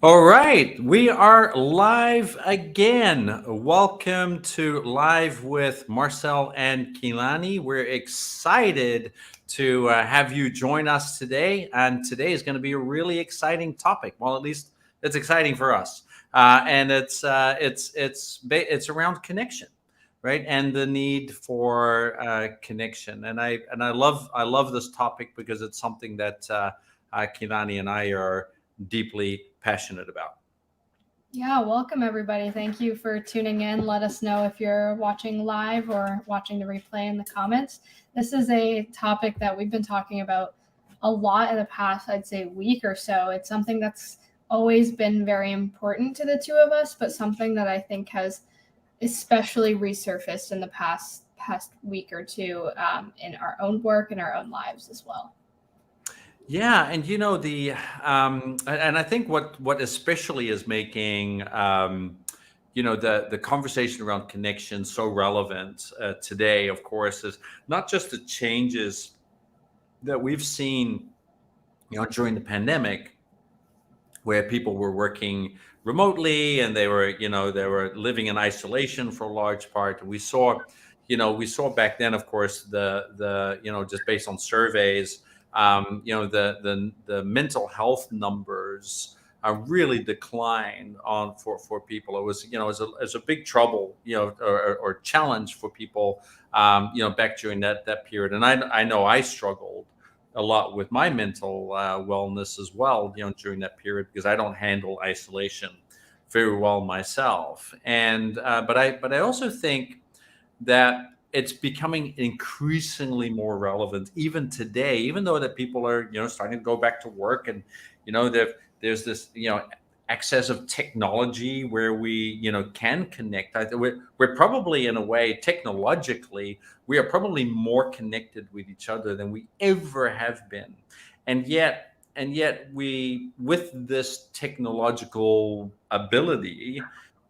All right, we are live again. Welcome to Live with Marcel and Kilani. We're excited to have you join us today, and today is going to be a really exciting topic. Well, at least it's exciting for us, and it's around connection, right? And the need for connection. And I love this topic because it's something that Kilani and I are deeply passionate about. Yeah, welcome everybody. Thank you for tuning in. Let us know if you're watching live or watching the replay in the comments. This is a topic that we've been talking about a lot in the past, I'd say, week or so. It's something that's always been very important to the two of us, but something that I think has especially resurfaced in the past week or two in our own work and our own lives as well. Yeah, and and I think what especially is making the conversation around connection so relevant today, of course, is not just the changes that we've seen, during the pandemic, where people were working remotely and they were living in isolation for a large part. And we saw back then, of course, the just based on surveys, the mental health numbers really declined on for people. It was it was a big trouble, or challenge for people, back during that period. And I know I struggled a lot with my mental wellness as well, during that period, because I don't handle isolation very well myself. And but I also think that it's becoming increasingly more relevant even today, even though that people are starting to go back to work, and there's this excess of technology where we can connect. We're probably, in a way, technologically, we are probably more connected with each other than we ever have been. And yet we, with this technological ability,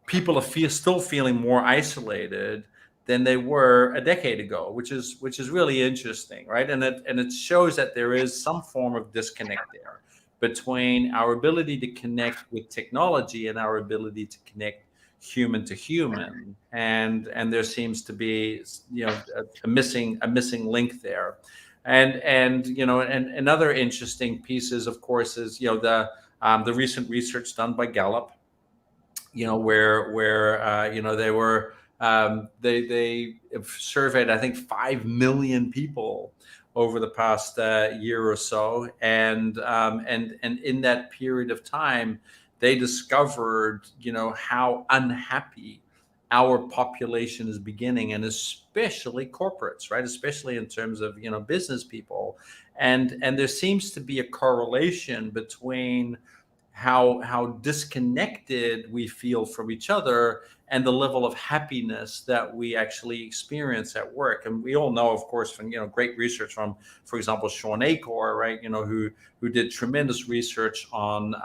people are still feeling more isolated than they were a decade ago, which is really interesting, right? And it shows that there is some form of disconnect there between our ability to connect with technology and our ability to connect human to human. And there seems to be a missing link there. And another interesting pieces, of course, is the recent research done by Gallup, where they surveyed, I think, 5 million people over the past year or so, and in that period of time, they discovered how unhappy our population is beginning, and especially corporates, right? Especially in terms of business people, and there seems to be a correlation between how disconnected we feel from each other and the level of happiness that we actually experience at work. And we all know, of course, from great research from, for example, Sean Acor, right? Who did tremendous research on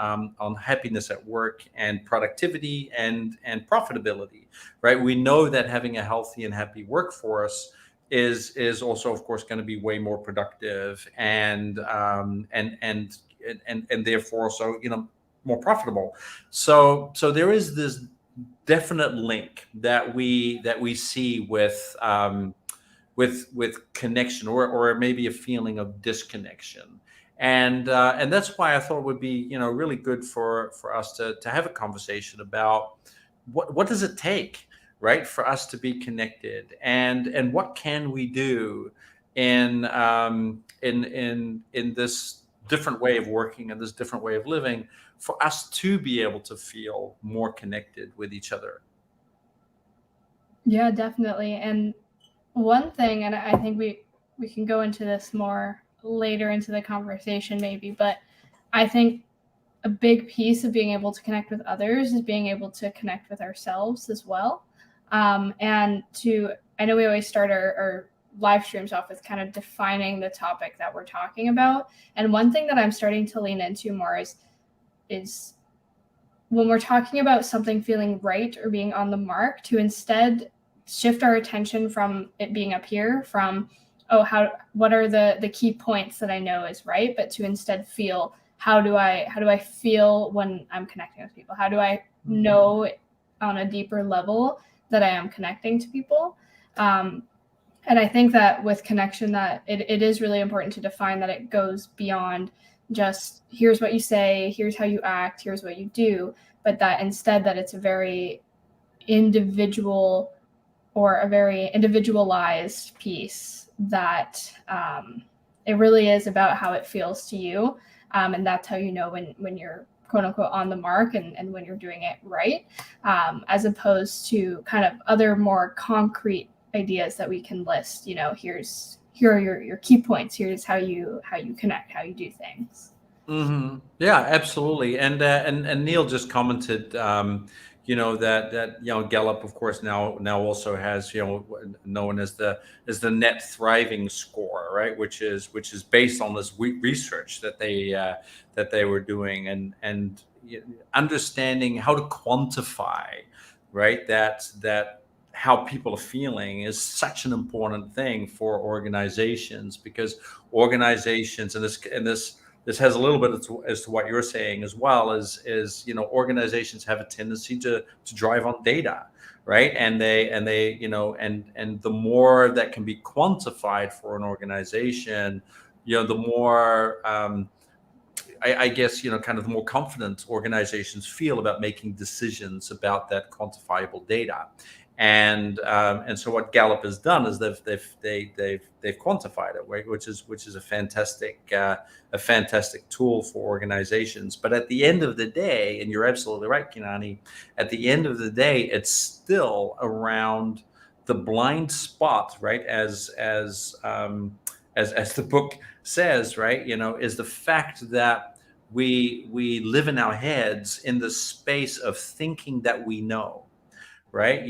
happiness at work and productivity and profitability, right? We know that having a healthy and happy workforce is also, of course, going to be way more productive and therefore also more profitable. So there is this definite link that we see with connection, or maybe a feeling of disconnection. And that's why I thought it would be really good for us to have a conversation about what does it take, right, for us to be connected, and what can we do in this different way of working and this different way of living, for us to be able to feel more connected with each other. Yeah, definitely. And one thing, and I think we can go into this more later into the conversation maybe, but I think a big piece of being able to connect with others is being able to connect with ourselves as well. And I know we always start our live streams off with kind of defining the topic that we're talking about. And one thing that I'm starting to lean into more is when we're talking about something feeling right or being on the mark, to instead shift our attention from it being up here, from what are the key points that I know is right, but to instead feel how do I feel when I'm connecting with people? How do I know on a deeper level that I am connecting to people? And I think that with connection, that it is really important to define that it goes beyond just here's what you say, here's how you act, here's what you do, but that instead that it's a very individual or a very individualized piece, that it really is about how it feels to you. And that's how you know when you're quote unquote on the mark, and when you're doing it right, as opposed to kind of other more concrete ideas that we can list. Here are your key points. Here's how you connect, how you do things. Yeah, absolutely. And Neil just commented, that Gallup, of course, now also has known as the net thriving score, right? Which is based on this research that they were doing, and understanding how to quantify, right? That how people are feeling is such an important thing for organizations, because organizations, this has a little bit as to what you're saying as well, is organizations have a tendency to drive on data, right? And they and the more that can be quantified for an organization, the more I guess kind of the more confident organizations feel about making decisions about that quantifiable data. And so what Gallup has done is they've quantified it, right? Which is a fantastic tool for organizations. But at the end of the day, and you're absolutely right, Kilani, at the end of the day, it's still around the blind spot, right? As the book says, right, is the fact that we live in our heads in the space of thinking that we know, right?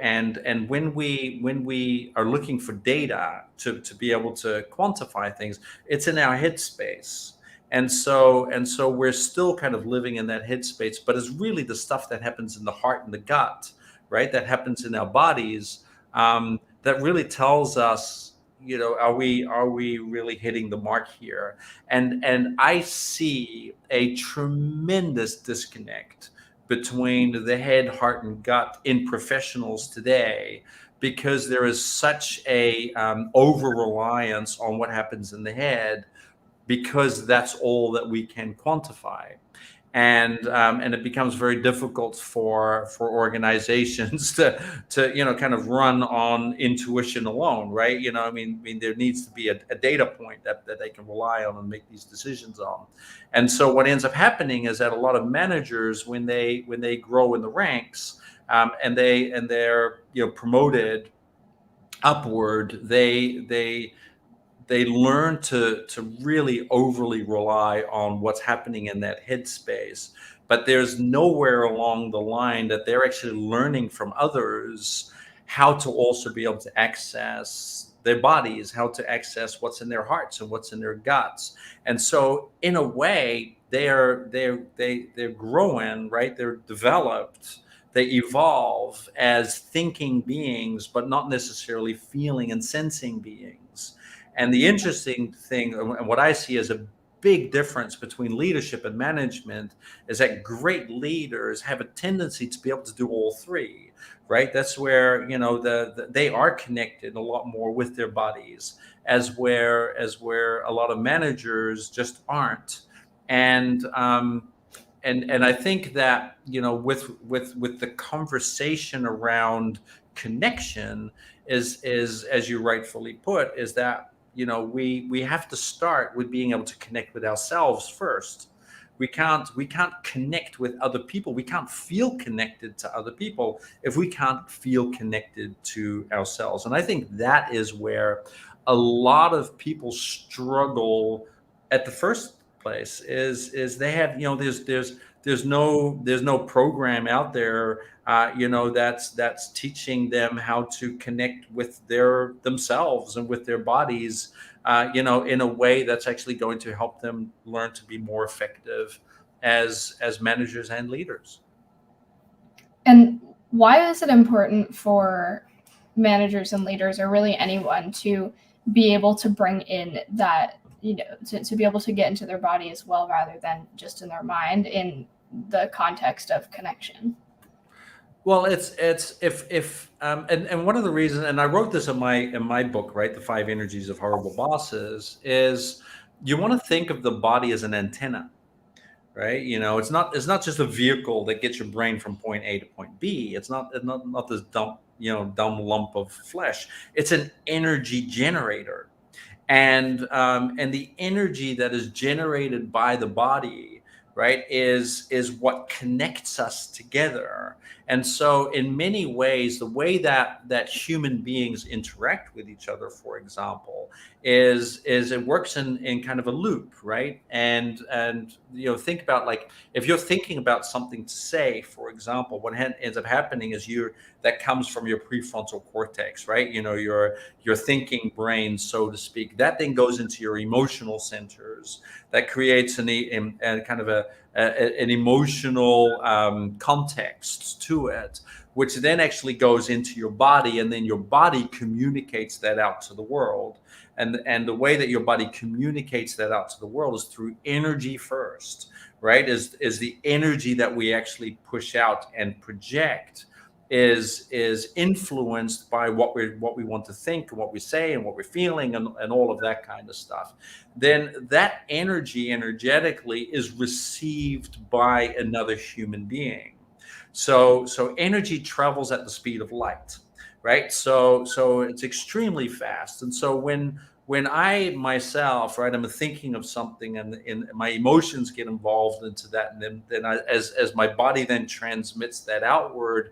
And when we are looking for data to be able to quantify things, it's in our headspace. And so we're still kind of living in that headspace, but it's really the stuff that happens in the heart and the gut, right? That happens in our bodies, that really tells us, are we really hitting the mark here? And I see a tremendous disconnect between the head, heart, and gut in professionals today, because there is such a over reliance on what happens in the head, because that's all that we can quantify. And it becomes very difficult for organizations to kind of run on intuition alone, right? I mean there needs to be a data point that they can rely on and make these decisions on. And so what ends up happening is that a lot of managers, when they grow in the ranks, and they're promoted upward, they learn to really overly rely on what's happening in that headspace. But there's nowhere along the line that they're actually learning from others how to also be able to access their bodies, how to access what's in their hearts and what's in their guts. And so in a way, they're growing, right? They're developed, they evolve as thinking beings, but not necessarily feeling and sensing beings. And the interesting thing, and what I see as a big difference between leadership and management, is that great leaders have a tendency to be able to do all three, right? That's where they are connected a lot more with their bodies, as where a lot of managers just aren't. And I think that with the conversation around connection, is as you rightfully put, is that we have to start with being able to connect with ourselves first. We can't connect with other people. We can't feel connected to other people if we can't feel connected to ourselves. And I think that is where a lot of people struggle at the first place, is they have there's no program out there that's teaching them how to connect with themselves and with their bodies, in a way that's actually going to help them learn to be more effective as managers and leaders. And why is it important for managers and leaders, or really anyone, to be able to bring in that to be able to get into their body as well, rather than just in their mind, in the context of connection. Well, it's if and one of the reasons, and I wrote this in my book, right, The Five Energies of Horrible Bosses, is you want to think of the body as an antenna, right? It's not just a vehicle that gets your brain from point A to point B. It's not this dumb lump of flesh. It's an energy generator, and the energy that is generated by the body, right, is what connects us together. And so in many ways, the way that human beings interact with each other, for example, is it works in kind of a loop, right? And think about, like, if you're thinking about something to say, for example, what ends up happening is that comes from your prefrontal cortex, right? Your thinking brain, so to speak. That then goes into your emotional centers. That creates a kind of an emotional context to it, which then actually goes into your body, and then your body communicates that out to the world. And the way that your body communicates that out to the world is through energy first, right? Is the energy that we actually push out and project is influenced by what we want to think and what we say and what we're feeling, and all of that kind of stuff. Then that energy energetically is received by another human being. So energy travels at the speed of light, right? So it's extremely fast. And so when I myself, right, I'm thinking of something, and my emotions get involved into that, and then as my body then transmits that outward,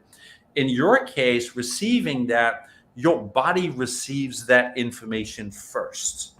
in your case, receiving that, your body receives that information first.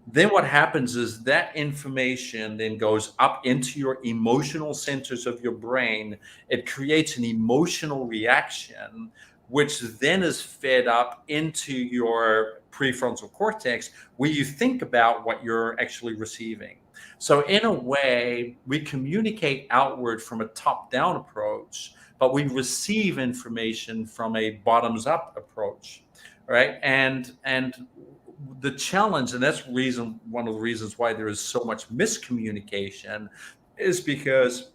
Then what happens is that information then goes up into your emotional centers of your brain. It creates an emotional reaction, which then is fed up into your prefrontal cortex, where you think about what you're actually receiving. So in a way, we communicate outward from a top-down approach, but we receive information from a bottoms-up approach, right? And the challenge, and that's one of the reasons why there is so much miscommunication, is because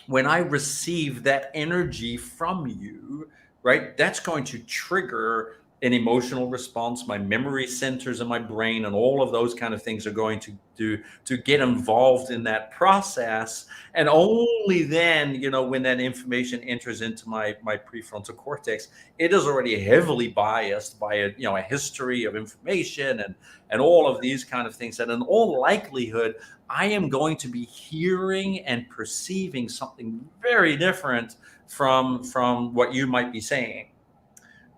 when I receive that energy from you, right, that's going to trigger an emotional response. My memory centers in my brain and all of those kind of things are going to get involved in that process. And only then, when that information enters into my prefrontal cortex, it is already heavily biased by a history of information and all of these kind of things. And in all likelihood, I am going to be hearing and perceiving something very different from what you might be saying,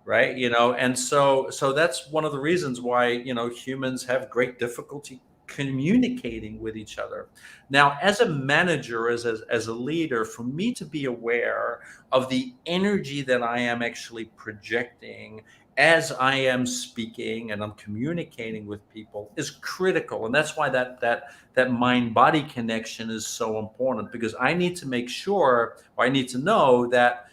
right? And so that's one of the reasons why humans have great difficulty communicating with each other. Now, as a manager, as a leader, for me to be aware of the energy that I am actually projecting as I am speaking and I'm communicating with people is critical. And that's why that mind body connection is so important, because I need to make sure, or I need to know that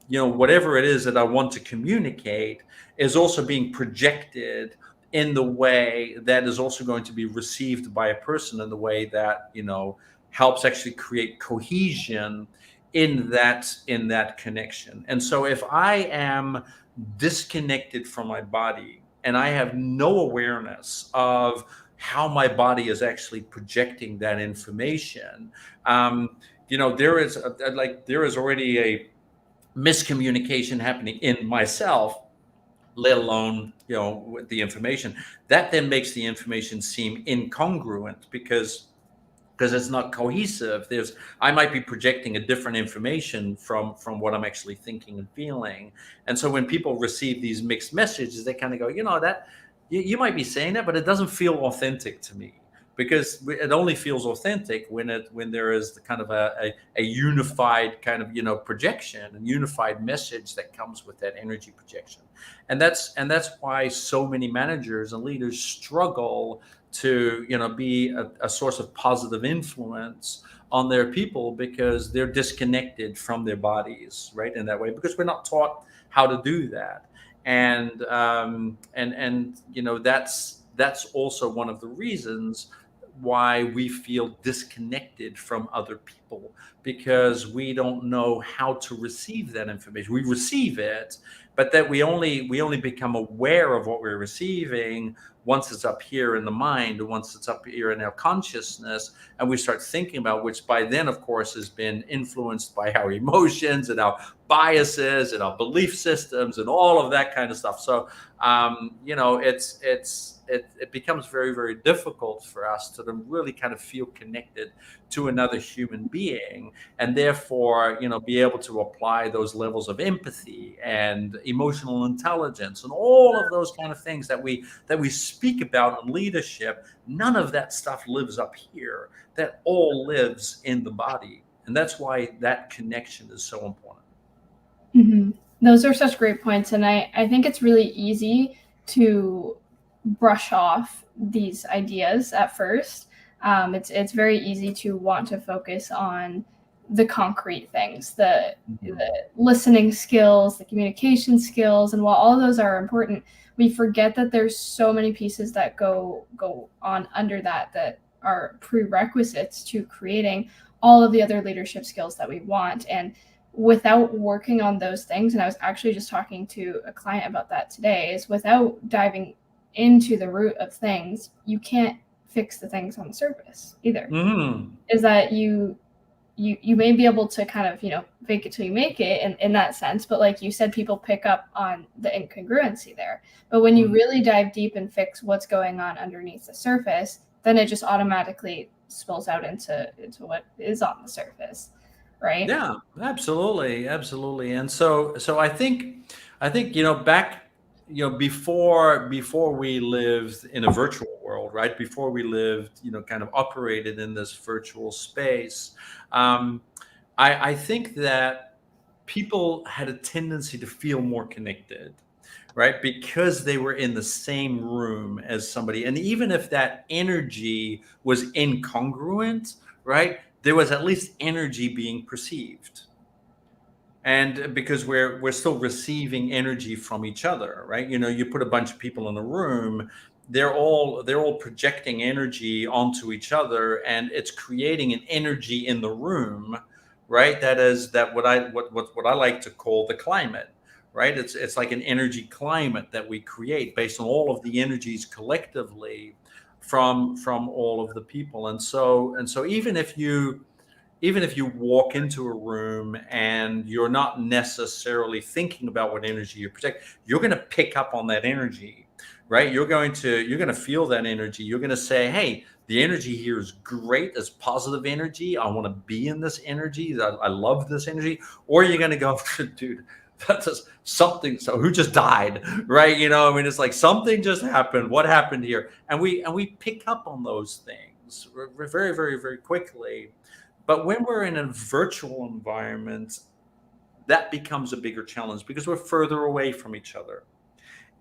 whatever it is that I want to communicate is also being projected in the way that is also going to be received by a person in the way that helps actually create cohesion in that connection. And so if I am disconnected from my body and I have no awareness of how my body is actually projecting that information, there is already a miscommunication happening in myself, let alone with the information. That then makes the information seem incongruent, because it's not cohesive. I might be projecting a different information from what I'm actually thinking and feeling. And so when people receive these mixed messages, they kind of go, that you might be saying that, but it doesn't feel authentic to me, because it only feels authentic when there is the kind of a unified kind of projection and unified message that comes with that energy projection. And that's why so many managers and leaders struggle to be a source of positive influence on their people, because they're disconnected from their bodies, right, in that way, because we're not taught how to do that. And that's also one of the reasons why we feel disconnected from other people, because we don't know how to receive that information. We receive it, but that we only become aware of what we're receiving once it's up here in the mind, once it's up here in our consciousness, and we start thinking about, which by then of course has been influenced by our emotions and our biases and our belief systems and all of that kind of stuff. So it becomes very, very difficult for us to really kind of feel connected to another human being, and therefore be able to apply those levels of empathy and emotional intelligence and all of those kind of things that we speak about in leadership. None of that stuff lives up here. That all lives in the body, and that's why that connection is so important. Mm-hmm. Those are such great points, and I think it's really easy to brush off these ideas at first. It's very easy to want to focus on the concrete things, the listening skills, the communication skills, and while all those are important, we forget that there's so many pieces that go on under that are prerequisites to creating all of the other leadership skills that we want. And without working on those things, and I was actually just talking to a client about that today, is without diving into the root of things, you can't fix the things on the surface either. Is that you may be able to kind of fake it till you make it in that sense, but like you said, people pick up on the incongruency there. But when you really dive deep and fix what's going on underneath the surface, then it just automatically spills out into what is on the surface, right? Yeah, absolutely, absolutely. And so I think back, before we lived in a virtual world, right? Before we lived, kind of operated in this virtual space, um, I think that people had a tendency to feel more connected, right? Because they were in the same room as somebody. And even if that energy was incongruent, right, there was at least energy being perceived. And because we're still receiving energy from each other, right? You put a bunch of people in a room, they're all projecting energy onto each other, and it's creating an energy in the room, right? That what I like to call the climate, right? It's like an energy climate that we create based on all of the energies collectively from all of the people. And so even if you walk into a room and you're not necessarily thinking about what energy you project, you're going to pick up on that energy, right? You're going to feel that energy. You're going to say, hey, the energy here is great. It's positive energy. I want to be in this energy. I love this energy. Or you're going to go, dude, that's just something. So who just died, right? It's like something just happened. What happened here? And we pick up on those things very, very, very quickly. But when we're in a virtual environment, that becomes a bigger challenge because we're further away from each other,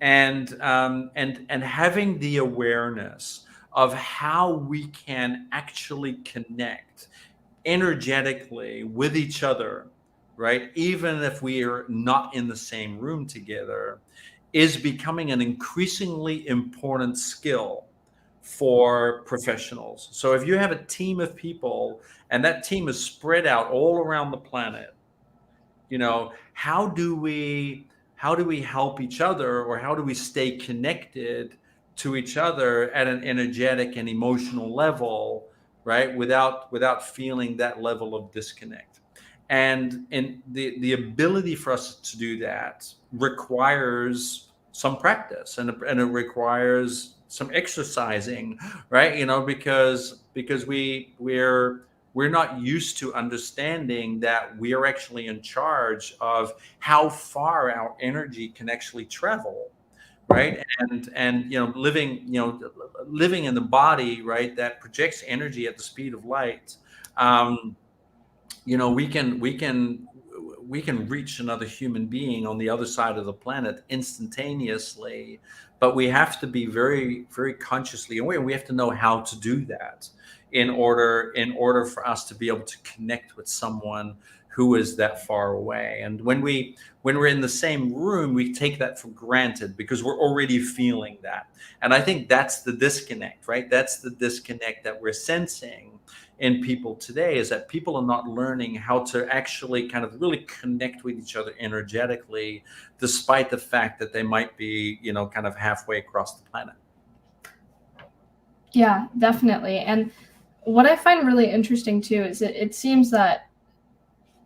and having the awareness of how we can actually connect energetically with each other, right? Even if we are not in the same room together, is becoming an increasingly important skill for professionals. So if you have a team of people and that team is spread out all around the planet, how do we help each other, or how do we stay connected to each other at an energetic and emotional level, right? Without feeling that level of disconnect. And the ability for us to do that requires some practice, and it requires some exercising, right? Because we're not used to understanding that we are actually in charge of how far our energy can actually travel, right? And living in the body, right, that projects energy at the speed of light. um, we can reach another human being on the other side of the planet instantaneously, but we have to be very, very consciously aware. We have to know how to do that in order for us to be able to connect with someone who is that far away. And when we're in the same room, we take that for granted because we're already feeling that. And I think that's the disconnect, right? That's the disconnect that we're sensing in people today, is that people are not learning how to actually kind of really connect with each other energetically, despite the fact that they might be, kind of halfway across the planet. Yeah, definitely. And what I find really interesting too is it seems that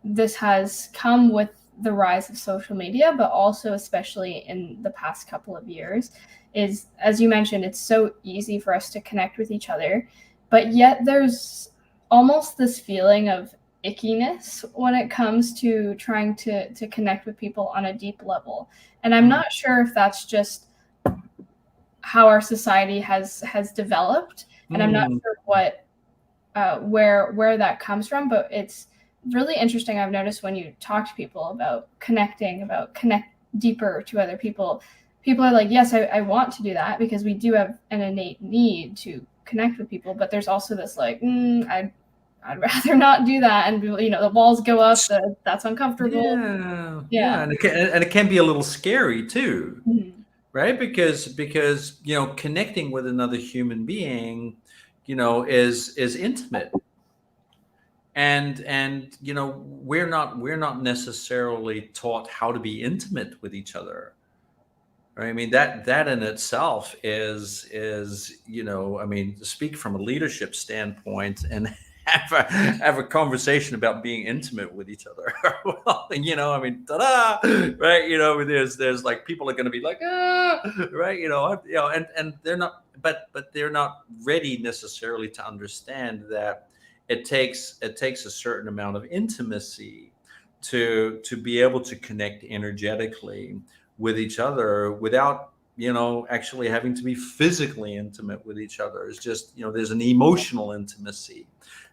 this has come with the rise of social media, but also especially in the past couple of years, is, as you mentioned, it's so easy for us to connect with each other, but yet there's almost this feeling of ickiness when it comes to trying to connect with people on a deep level. And I'm not sure if that's just how our society has developed, and I'm not Mm. sure what where that comes from, but it's really interesting. I've noticed when you talk to people about connect deeper to other people, people are like, yes, I want to do that because we do have an innate need to connect with people, but there's also this like, I'd rather not do that, and the walls go up, that's uncomfortable. Yeah, yeah, Yeah. and it can be a little scary too, Mhm. right? Because connecting with another human being, is intimate, and we're not necessarily taught how to be intimate with each other, right? I mean, that in itself is I mean, to speak from a leadership standpoint and have a conversation about being intimate with each other. Well, I mean, ta-da, right? There's like, people are going to be like, right? And they're not, but they're not ready necessarily to understand that it takes a certain amount of intimacy to be able to connect energetically with each other without actually having to be physically intimate with each other. It's just, there's an emotional intimacy,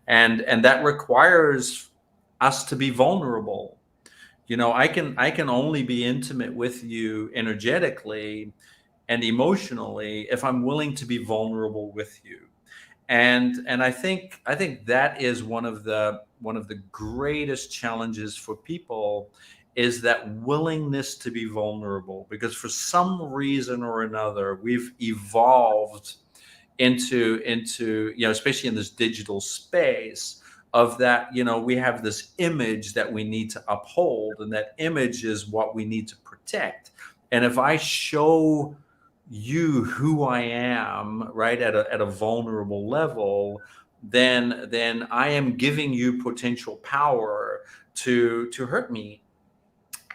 and that requires us to be vulnerable. I can only be intimate with you energetically and emotionally if I'm willing to be vulnerable with you. And I think that is one of the greatest challenges for people, is that willingness to be vulnerable, because for some reason or another we've evolved into especially in this digital space, of that, we have this image that we need to uphold, and that image is what we need to protect. And if I show you who I am, right, at a vulnerable level, then I am giving you potential power to hurt me,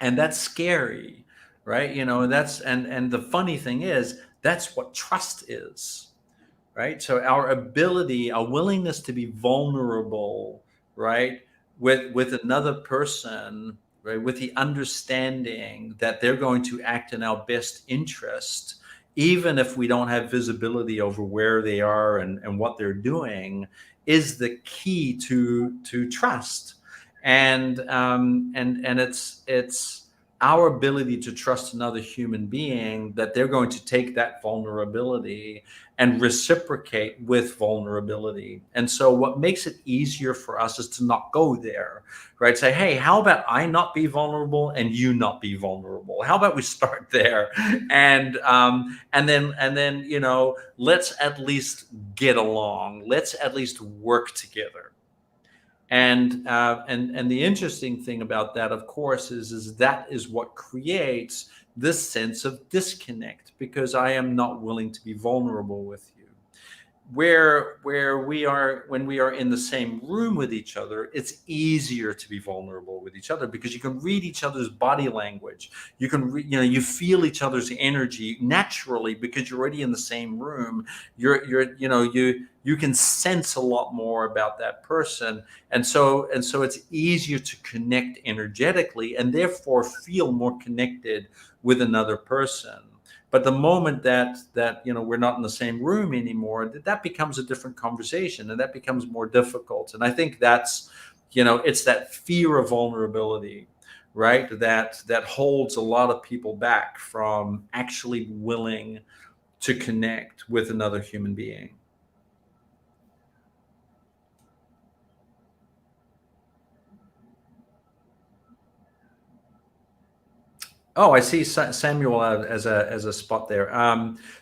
and that's scary, right? And the funny thing is, that's what trust is, right? So our willingness to be vulnerable, right, with another person, right, with the understanding that they're going to act in our best interest, even if we don't have visibility over where they are and what they're doing, is the key to trust. And it's our ability to trust another human being, that they're going to take that vulnerability and reciprocate with vulnerability. And so what makes it easier for us is to not go there, right? Say, hey, how about I not be vulnerable and you not be vulnerable? How about we start there? And then let's at least get along. Let's at least work together. And the interesting thing about that, of course, is that is what creates this sense of disconnect, because I am not willing to be vulnerable with you. Where we are, when we are in the same room with each other, it's easier to be vulnerable with each other, because you can read each other's body language. You can you feel each other's energy naturally, because you're already in the same room. You can sense a lot more about that person, and so it's easier to connect energetically, and therefore feel more connected with another person. But the moment that we're not in the same room anymore, that becomes a different conversation, and that becomes more difficult. And I think that's, it's that fear of vulnerability, right, that holds a lot of people back from actually willing to connect with another human being. Oh, I see Samuel as a spot there.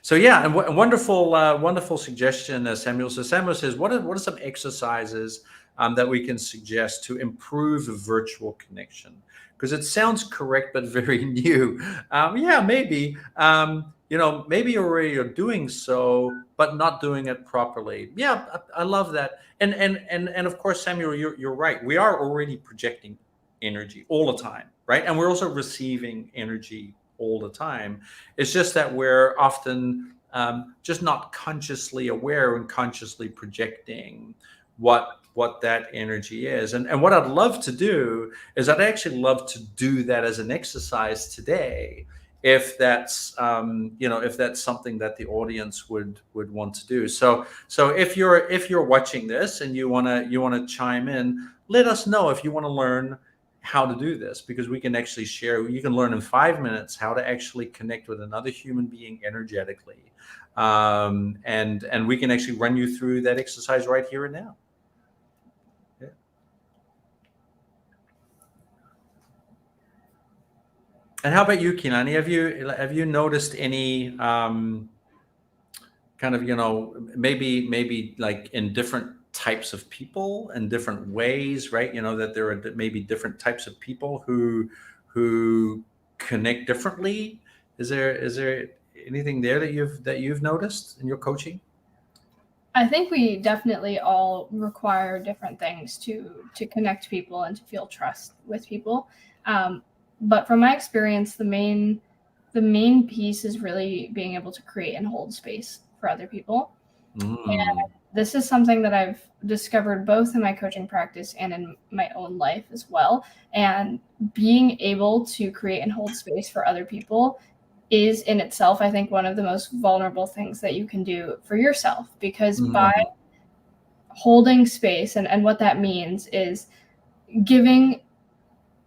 So yeah, and wonderful wonderful suggestion, Samuel. So Samuel says, what are some exercises that we can suggest to improve a virtual connection? Because it sounds correct but very new. Yeah, maybe maybe already you're doing so, but not doing it properly. Yeah, I love that. And of course, Samuel, you're right. We are already projecting energy all the time, right? And we're also receiving energy all the time. It's just that we're often just not consciously aware and consciously projecting what that energy is. And what I'd love to do is I'd actually love to do that as an exercise today, if that's if that's something that the audience would want to do. So if you're watching this and you want to chime in, let us know if you want to learn how to do this, because we can actually share. You can learn in 5 minutes how to actually connect with another human being energetically, and we can actually run you through that exercise right here and now. Yeah. And how about you, Kilani? Have you noticed any kind of maybe like in different types of people and different ways, right? That there are maybe different types of people who connect differently. Is there anything there that you've noticed in your coaching? I think we definitely all require different things to connect people and to feel trust with people. But from my experience, the main piece is really being able to create and hold space for other people. Mm. And this is something that I've discovered both in my coaching practice and in my own life as well. And being able to create and hold space for other people is in itself, I think, one of the most vulnerable things that you can do for yourself, because by Mm. holding space, and what that means is giving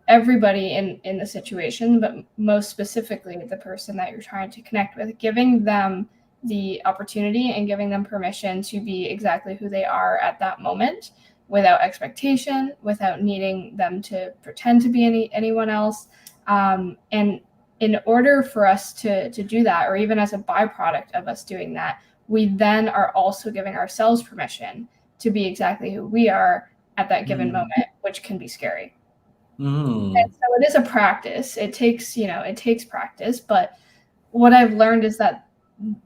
everybody in the situation, but most specifically the person that you're trying to connect with, giving them the opportunity and giving them permission to be exactly who they are at that moment, without expectation, without needing them to pretend to be anyone else. And in order for us to do that, or even as a byproduct of us doing that, we then are also giving ourselves permission to be exactly who we are at that given Mm. moment, which can be scary. Mm. And so it is a practice. It takes practice, but what I've learned is that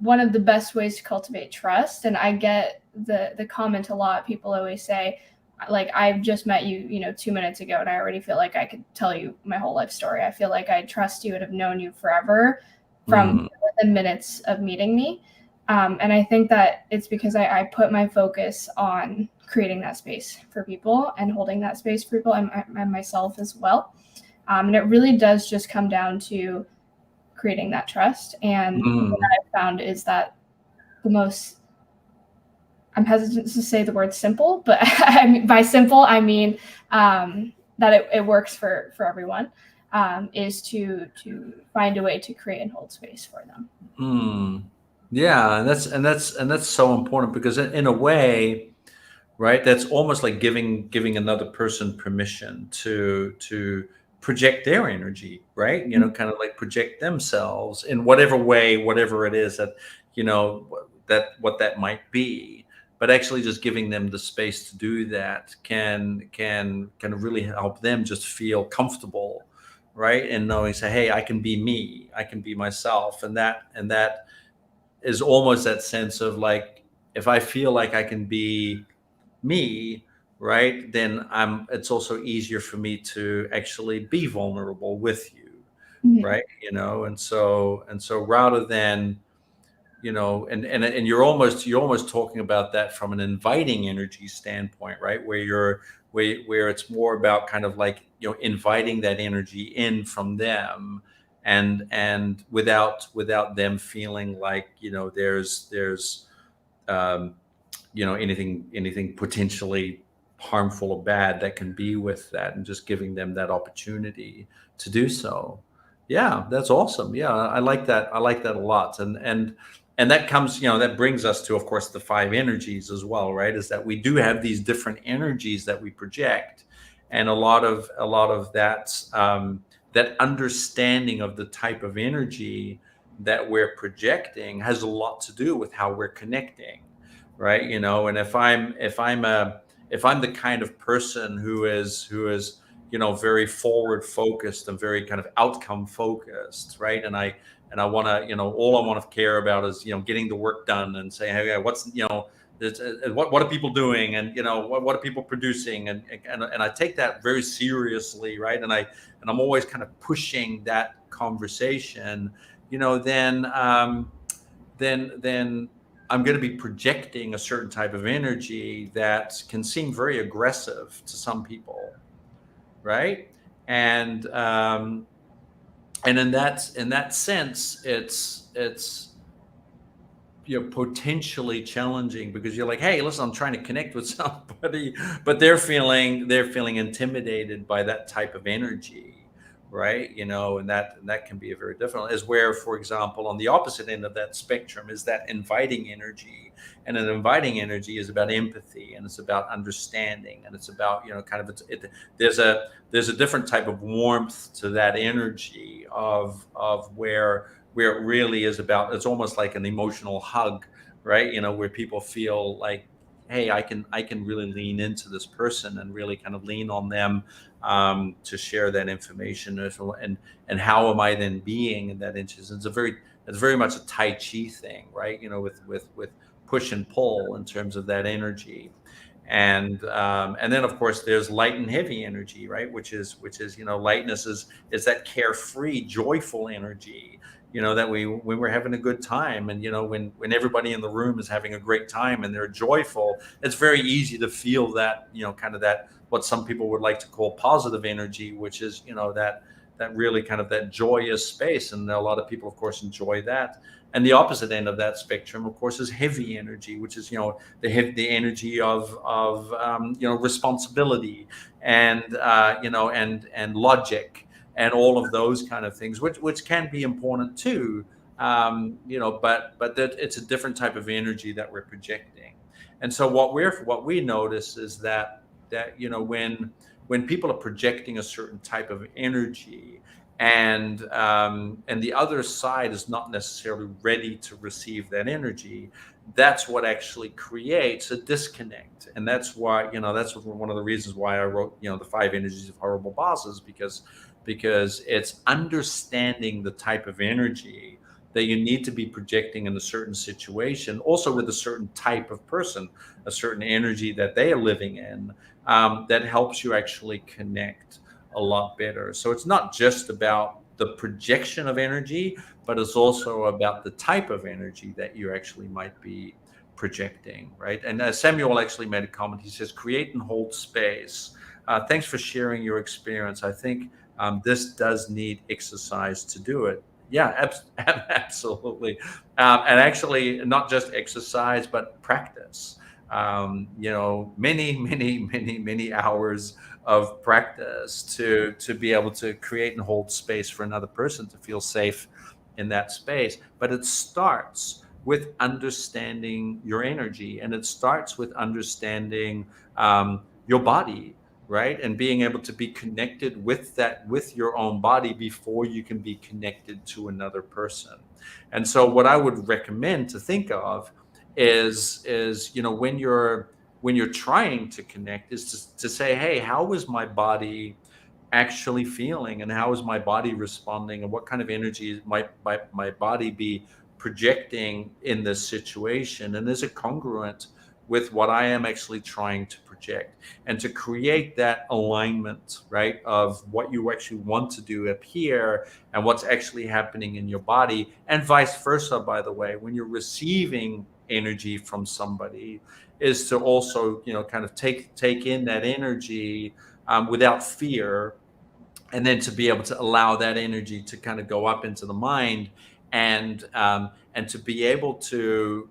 one of the best ways to cultivate trust, and I get the comment a lot. People always say, like, I've just met you, 2 minutes ago, and I already feel like I could tell you my whole life story. I feel like I trust you and have known you forever from Mm. within minutes of meeting me. And I think that it's because I put my focus on creating that space for people and holding that space for people, and myself as well. And it really does just come down to creating that trust. And what Mm. I've found is that the most, I'm hesitant to say the word simple, but by simple, I mean that it works for everyone, is to find a way to create and hold space for them. Mm. Yeah, and that's so important, because in a way, right, that's almost like giving another person permission to project their energy, right? Kind of like project themselves in whatever way, whatever it is that what that might be. But actually just giving them the space to do that can really help them just feel comfortable, right? And knowing, say, hey, I can be me, I can be myself. And that is almost that sense of like, if I feel like I can be me, right, then it's also easier for me to actually be vulnerable with you, Mhm. right? And so rather than, and you're almost talking about that from an inviting energy standpoint, right? Where it's more about kind of like, inviting that energy in from them, and without them feeling like, there's um, anything potentially harmful or bad that can be with that, and just giving them that opportunity to do so. Yeah, that's awesome. Yeah, I like that a lot. And that comes, that brings us to, of course, the five energies as well, right? Is that we do have these different energies that we project, and a lot of that that understanding of the type of energy that we're projecting has a lot to do with how we're connecting, right? And if I'm the kind of person who is very forward focused and very kind of outcome focused, right? And I want to, all I want to care about is, getting the work done and say, hey, what's, what are people doing, and what are people producing, and I take that very seriously, right? And I'm always kind of pushing that conversation, then I'm going to be projecting a certain type of energy that can seem very aggressive to some people, right? And and in that sense, it's potentially challenging, because you're like, hey, listen, I'm trying to connect with somebody, but they're feeling intimidated by that type of energy, right? And that can be a very different, as where, for example, on the opposite end of that spectrum is that inviting energy. And an inviting energy is about empathy, and it's about understanding, and it's about, kind of, there's a different type of warmth to that energy of where it really is about, it's almost like an emotional hug, right? Where people feel like, hey, I can really lean into this person and really kind of lean on them, to share that information. And how am I then being in that instance? It's very much a Tai Chi thing, right? With push and pull in terms of that energy. And then, of course, there's light and heavy energy, right? Which is lightness is that carefree, joyful energy, that when we're having a good time, and when everybody in the room is having a great time and they're joyful, it's very easy to feel that, kind of that, what some people would like to call positive energy, which is, that really kind of that joyous space. And a lot of people, of course, enjoy that. And the opposite end of that spectrum, of course, is heavy energy, which is, the energy of responsibility, and logic, and all of those kind of things, which can be important too. But that it's a different type of energy that we're projecting. And so what we notice is that when people are projecting a certain type of energy, and the other side is not necessarily ready to receive that energy, that's what actually creates a disconnect. And that's one of the reasons why I wrote, the five energies of horrible bosses, because it's understanding the type of energy that you need to be projecting in a certain situation, also with a certain type of person, a certain energy that they are living in, that helps you actually connect a lot better. So it's not just about the projection of energy, but it's also about the type of energy that you actually might be projecting, right? And Samuel actually made a comment. He says, create and hold space. Thanks for sharing your experience. I think this does need exercise to do it. Yeah, absolutely. And actually, not just exercise, but practice. Many, many, many, many hours of practice to be able to create and hold space for another person to feel safe in that space. But it starts with understanding your energy, and it starts with understanding your body, right? And being able to be connected with your own body before you can be connected to another person. And so what I would recommend to think of is when you're trying to connect, is to say, hey, how is my body actually feeling, and how is my body responding, and what kind of energy might my body be projecting in this situation, and is it congruent with what I am actually trying to project, and to create that alignment, right, of what you actually want to do up here and what's actually happening in your body, and vice versa, by the way, when you're receiving energy from somebody, is to also kind of take in that energy, without fear, and then to be able to allow that energy to kind of go up into the mind, and to be able to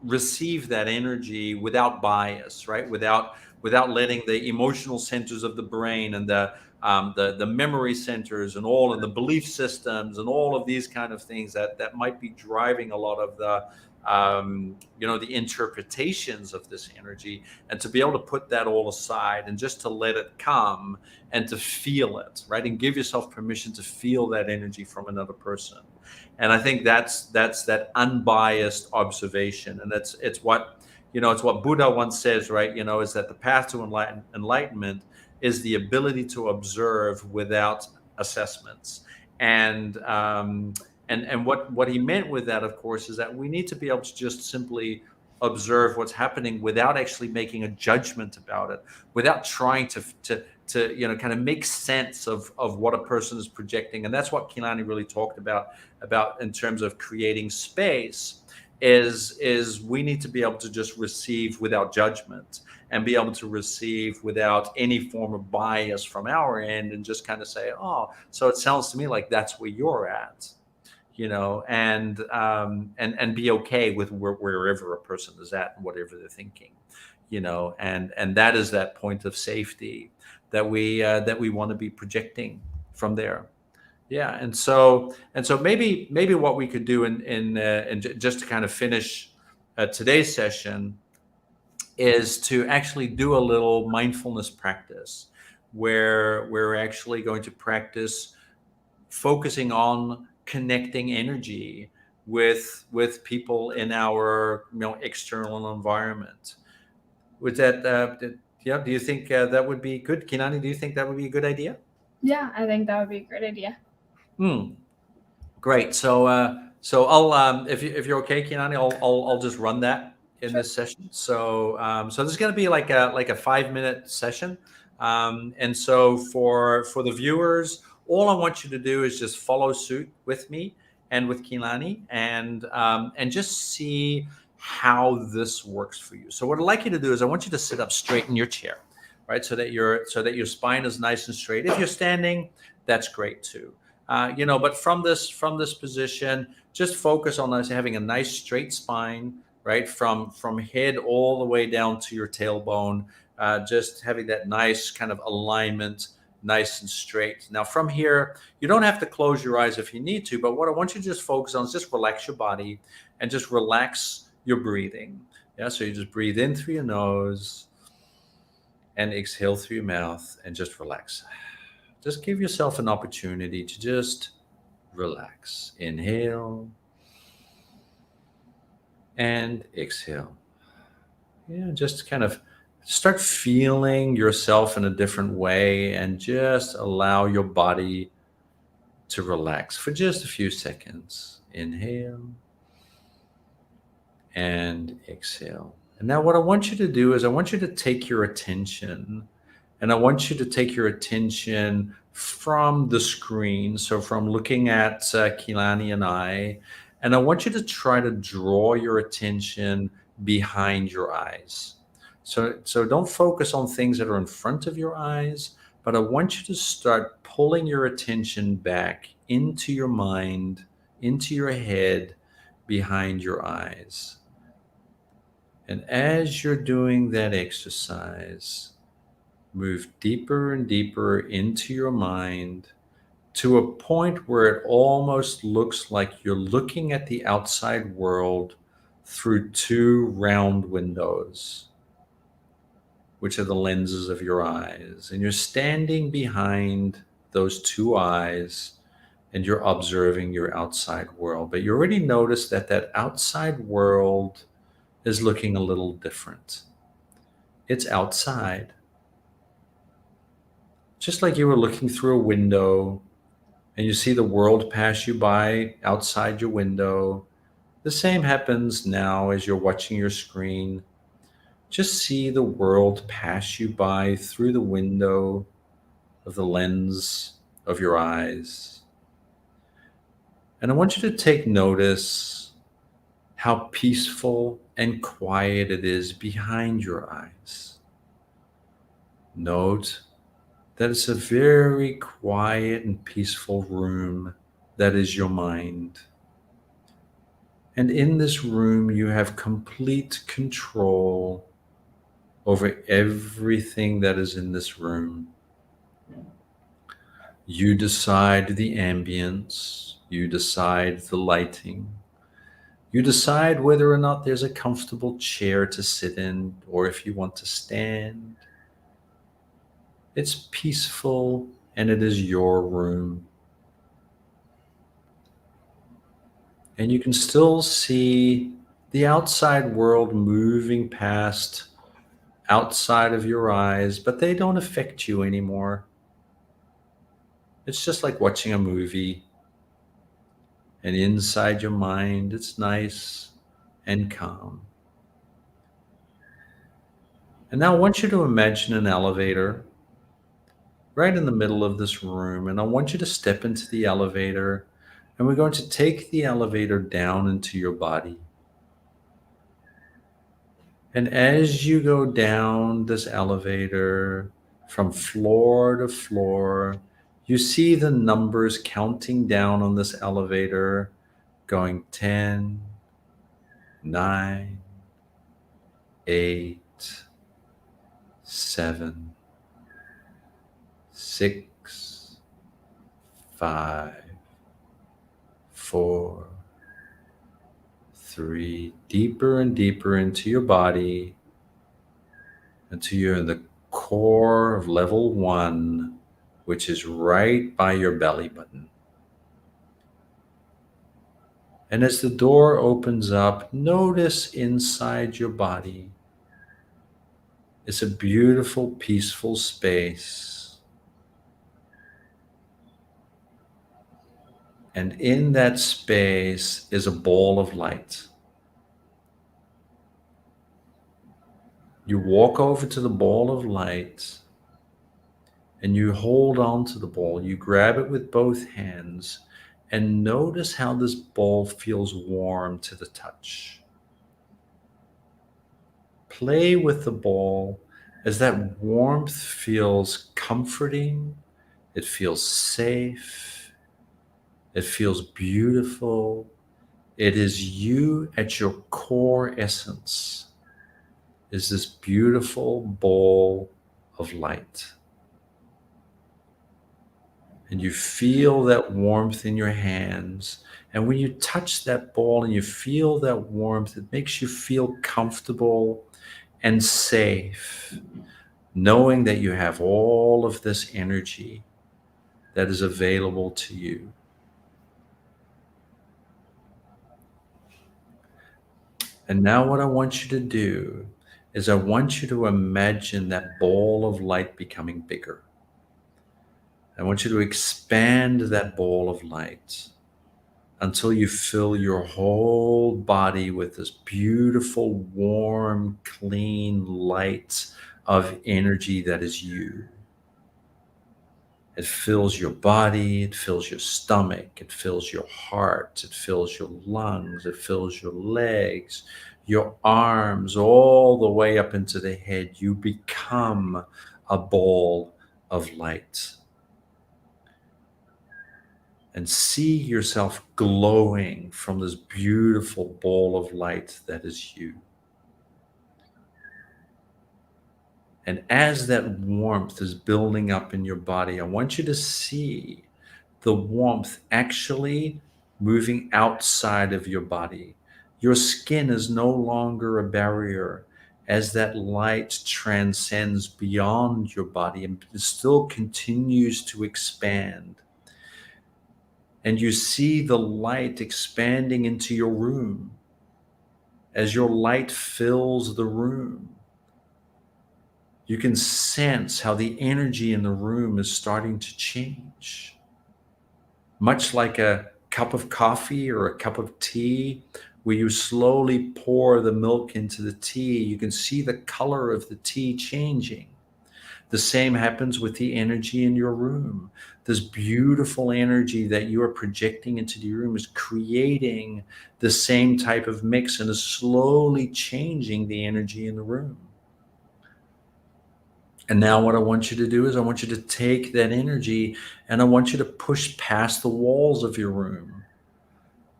receive that energy without bias, right? Without letting the emotional centers of the brain, and the memory centers, and all, and the belief systems, and all of these kind of things that might be driving a lot of the interpretations of this energy, and to be able to put that all aside and just to let it come and to feel it, right? And give yourself permission to feel that energy from another person. And I think that's that unbiased observation. And it's what Buddha once says, right? Is that the path to enlightenment is the ability to observe without assessments. And what he meant with that, of course, is that we need to be able to just simply observe what's happening without actually making a judgment about it, without trying to kind of make sense of what a person is projecting. And that's what Kilani really talked about in terms of creating space. Is we need to be able to just receive without judgment, and be able to receive without any form of bias from our end, and just kind of say, oh, so it sounds to me like that's where you're at, and be okay with wherever a person is at and whatever they're thinking, and that is that point of safety that we want to be projecting from there. Yeah, and so maybe what we could do just to kind of finish today's session is to actually do a little mindfulness practice, where we're actually going to practice focusing on connecting energy with people in our external environment. Would that yeah? Do you think that would be good, Kinani? Do you think that would be a good idea? Yeah, I think that would be a great idea. Great. So I'll if you're okay, Kinani, I'll just run that in Sure. this session. So this is going to be like a 5-minute session. And so for the viewers, all I want you to do is just follow suit with me and with Kilani, and just see how this works for you. So what I'd like you to do is I want you to sit up straight in your chair, right? So that your spine is nice and straight. If you're standing, that's great too. But from this position, just focus on us having a nice straight spine, right? From head all the way down to your tailbone, just having that nice kind of alignment, nice and straight. Now from here, you don't have to close your eyes if you need to, but what I want you to just focus on is just relax your body and just relax your breathing. Yeah, so you just breathe in through your nose and exhale through your mouth and just relax. Just give yourself an opportunity to just relax. Inhale and exhale. Yeah, just kind of start feeling yourself in a different way, and just allow your body to relax for just a few seconds. Inhale and exhale. And now what I want you to do is I want you to take your attention, and I want you to take your attention from the screen, so from looking at Kilani and I want you to try to draw your attention behind your eyes. So don't focus on things that are in front of your eyes, but I want you to start pulling your attention back into your mind, into your head, behind your eyes. And as you're doing that exercise, move deeper and deeper into your mind, to a point where it almost looks like you're looking at the outside world through two round windows, which are the lenses of your eyes. And you're standing behind those two eyes, and you're observing your outside world. But you already noticed that outside world is looking a little different. It's outside. Just like you were looking through a window and you see the world pass you by outside your window, the same happens now as you're watching your screen. Just see the world pass you by through the window of the lens of your eyes. And I want you to take notice how peaceful and quiet it is behind your eyes. Note that it's a very quiet and peaceful room that is your mind. And in this room, you have complete control over everything that is in this room. You decide the ambience, you decide the lighting, You decide whether or not there's a comfortable chair to sit in or if you want to stand. It's peaceful and it is your room. And you can still see the outside world moving past outside of your eyes, but they don't affect you anymore. It's just like watching a movie, and inside your mind, it's nice and calm. And now I want you to imagine an elevator right in the middle of this room, and I want you to step into the elevator, and we're going to take the elevator down into your body. And as you go down this elevator from floor to floor, you see the numbers counting down on this elevator going 10, 9, 8, 7, 6, 5, 4, 3, deeper and deeper into your body until you're in the core of level 1, which is right by your belly button. And as the door opens up, notice inside your body is a beautiful, peaceful space. And in that space is a ball of light. You walk over to the ball of light and you hold on to the ball. You grab it with both hands and notice how this ball feels warm to the touch. Play with the ball as that warmth feels comforting, it feels safe, it feels beautiful. It is you at your core essence, is this beautiful ball of light. And you feel that warmth in your hands. And when you touch that ball and you feel that warmth, it makes you feel comfortable and safe, knowing that you have all of this energy that is available to you. And now what I want you to do is I want you to imagine that ball of light becoming bigger. I want you to expand that ball of light until you fill your whole body with this beautiful, warm, clean light of energy that is you. It fills your body, it fills your stomach, it fills your heart, it fills your lungs, it fills your legs, your arms, all the way up into the head. You become a ball of light. And see yourself glowing from this beautiful ball of light that is you. And as that warmth is building up in your body, I want you to see the warmth actually moving outside of your body. Your skin is no longer a barrier as that light transcends beyond your body and still continues to expand. And you see the light expanding into your room. As your light fills the room, you can sense how the energy in the room is starting to change. Much like a cup of coffee or a cup of tea, where you slowly pour the milk into the tea, you can see the color of the tea changing. The same happens with the energy in your room. This beautiful energy that you are projecting into the room is creating the same type of mix and is slowly changing the energy in the room. And now what I want you to do is I want you to take that energy and I want you to push past the walls of your room,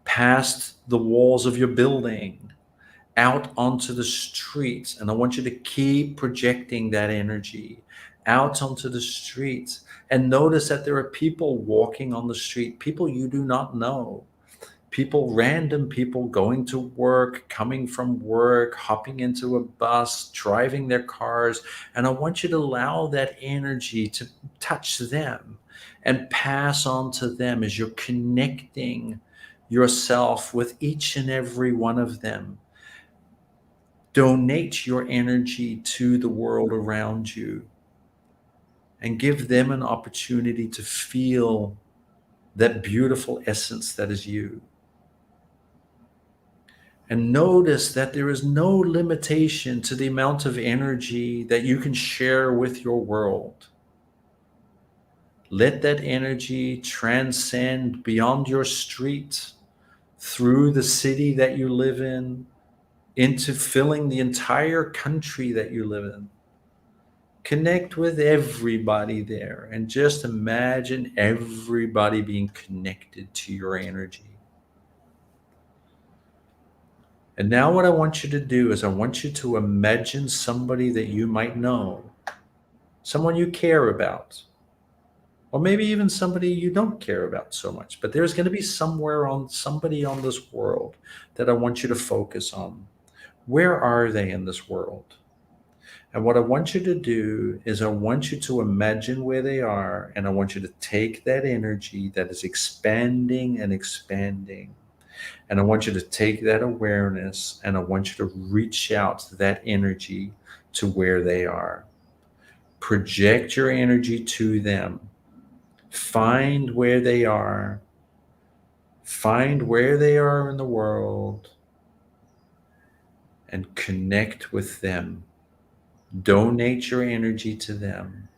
past the walls of your building, out onto the streets. And I want you to keep projecting that energy out onto the streets. And notice that there are people walking on the street, people you do not know. People, random people going to work, coming from work, hopping into a bus, driving their cars. And I want you to allow that energy to touch them and pass on to them as you're connecting yourself with each and every one of them. Donate your energy to the world around you and give them an opportunity to feel that beautiful essence that is you. And notice that there is no limitation to the amount of energy that you can share with your world. Let that energy transcend beyond your street, through the city that you live in, into filling the entire country that you live in. Connect with everybody there and just imagine everybody being connected to your energy. And now, what I want you to do is I want you to imagine somebody that you might know, someone you care about, or maybe even somebody you don't care about so much. But there's going to be somebody on this world that I want you to focus on. Where are they in this world? And what I want you to do is I want you to imagine where they are, and I want you to take that energy that is expanding and expanding. And I want you to take that awareness and I want you to reach out that energy to where they are. Project your energy to them. Find where they are. Find where they are in the world and connect with them. Donate your energy to them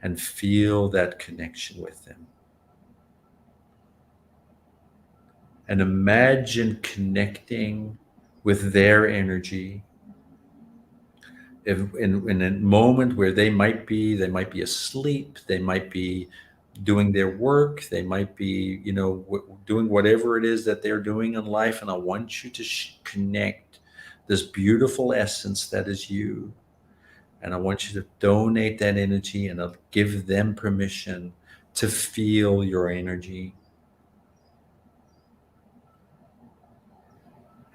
and feel that connection with them. And imagine connecting with their energy. If in a moment where they might be asleep, they might be doing their work, they might be, doing whatever it is that they're doing in life. And I want you to connect this beautiful essence that is you. And I want you to donate that energy and I'll give them permission to feel your energy.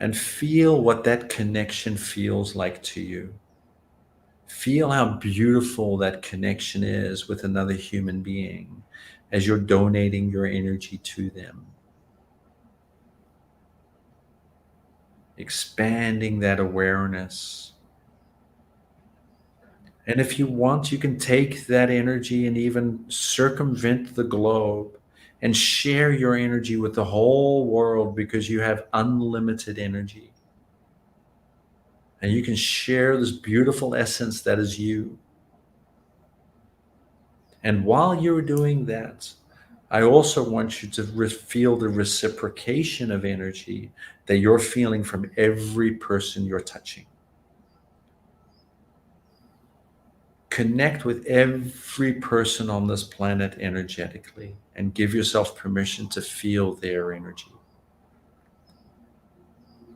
And feel what that connection feels like to you. Feel how beautiful that connection is with another human being as you're donating your energy to them. Expanding that awareness. And if you want, you can take that energy and even circumvent the globe and share your energy with the whole world, because you have unlimited energy. And you can share this beautiful essence that is you. And while you're doing that, I also want you to feel the reciprocation of energy that you're feeling from every person you're touching. Connect with every person on this planet energetically and give yourself permission to feel their energy.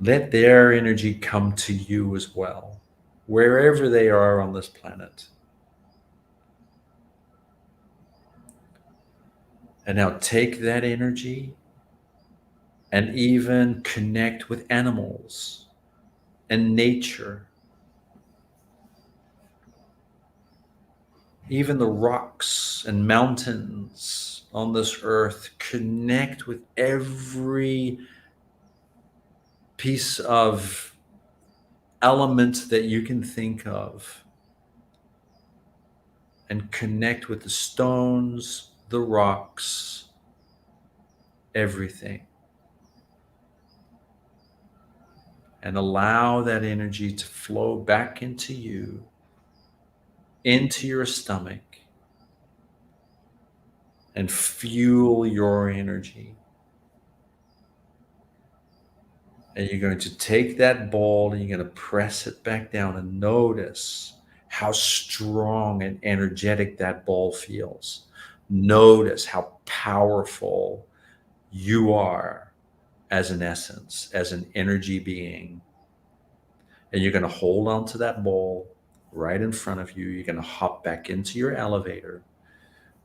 Let their energy come to you as well, wherever they are on this planet. And now take that energy and even connect with animals and nature. Even the rocks and mountains on this earth. Connect with every piece of element that you can think of. And connect with the stones, the rocks, everything. And allow that energy to flow back into you, into your stomach, and fuel your energy. And you're going to take that ball and you're going to press it back down and notice how strong and energetic that ball feels. Notice how powerful you are as an essence, as an energy being. And you're going to hold on to that ball right in front of you. You're going to hop back into your elevator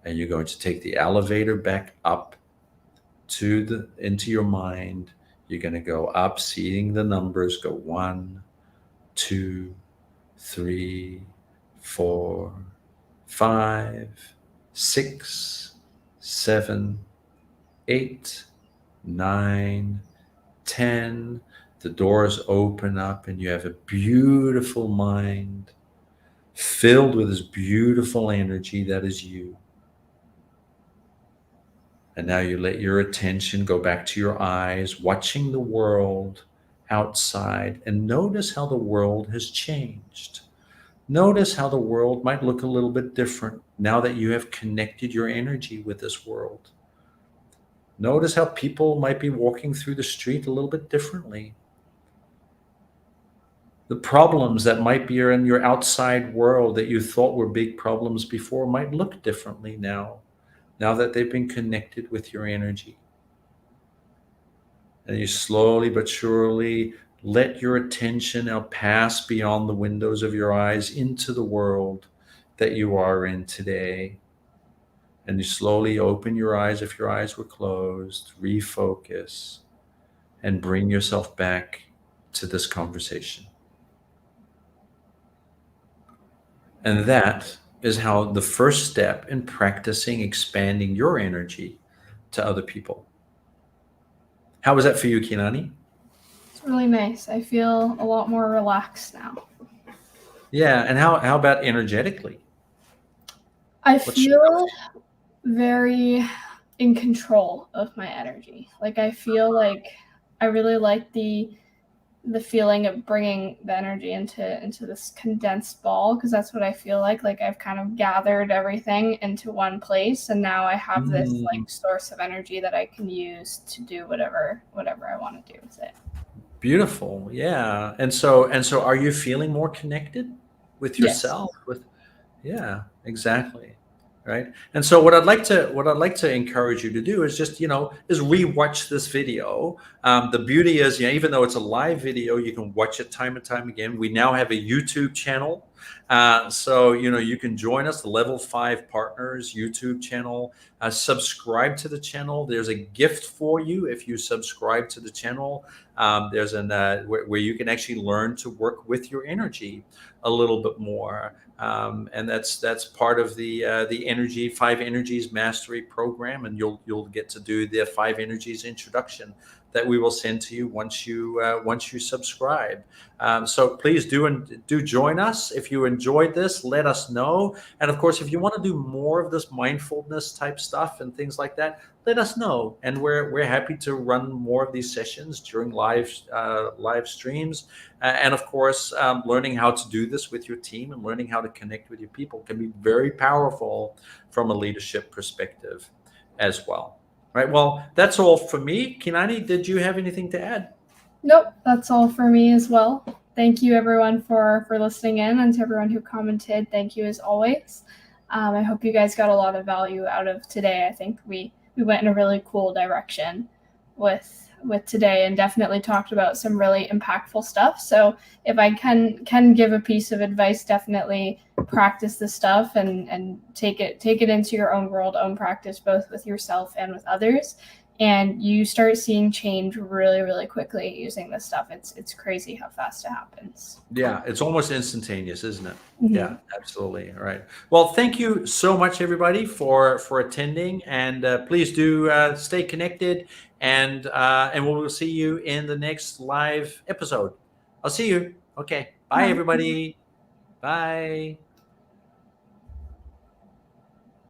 and you're going to take the elevator back up into your mind. You're going to go up, seeing the numbers go 1, 2, 3, 4, 5, 6, 7, 8, 9, 10. The doors open up, and you have a beautiful mind filled with this beautiful energy that is you. And now you let your attention go back to your eyes, watching the world outside, and notice how the world has changed. Notice how the world might look a little bit different now that you have connected your energy with this world. Notice how people might be walking through the street a little bit differently. The problems that might be in your outside world that you thought were big problems before might look differently now that they've been connected with your energy. And you slowly but surely let your attention now pass beyond the windows of your eyes into the world that you are in today. And you slowly open your eyes if your eyes were closed, refocus, and bring yourself back to this conversation. And that is how the first step in practicing expanding your energy to other people. How was that for you, Kilani? It's really nice. I feel a lot more relaxed now. Yeah, and how about energetically? I What's feel very in control of my energy. Like I feel like I really like the feeling of bringing the energy into this condensed ball, because that's what I feel like I've kind of gathered everything into one place, and now I have this like source of energy that I can use to do whatever I want to do with it. beautiful. Yeah. And so are you feeling more connected with Yes. yourself? Yeah, exactly. Right. And so what I'd like to encourage you to do is just, is rewatch this video. The beauty is, even though it's a live video, you can watch it time and time again. We now have a YouTube channel. So, you can join us, the Level 5 Partners YouTube channel. Subscribe to the channel. There's a gift for you if you subscribe to the channel. There's where you can actually learn to work with your energy a little bit more. And that's part of the energy 5 energies mastery program, and you'll get to do the 5 energies introduction that we will send to you once you subscribe. So please do join us. If you enjoyed this, let us know. And of course, if you want to do more of this mindfulness type stuff and things like that, let us know. And we're happy to run more of these sessions during live streams. And of course, learning how to do this with your team and learning how to connect with your people can be very powerful from a leadership perspective as well. Right. Well, that's all for me. Kilani, did you have anything to add? Nope, that's all for me as well. Thank you everyone for listening in, and to everyone who commented, thank you as always. I hope you guys got a lot of value out of today. I think we went in a really cool direction with today, and definitely talked about some really impactful stuff. So if I can give a piece of advice, definitely practice this stuff and take it into your own world, own practice, both with yourself and with others. And you start seeing change really, really quickly using this stuff. It's crazy how fast it happens. Yeah, it's almost instantaneous, isn't it? Mm-hmm. Yeah, absolutely. All right. Well, thank you so much, everybody, for attending, and please do stay connected, and we will see you in the next live episode. I'll see you. Okay. Bye, everybody. Bye.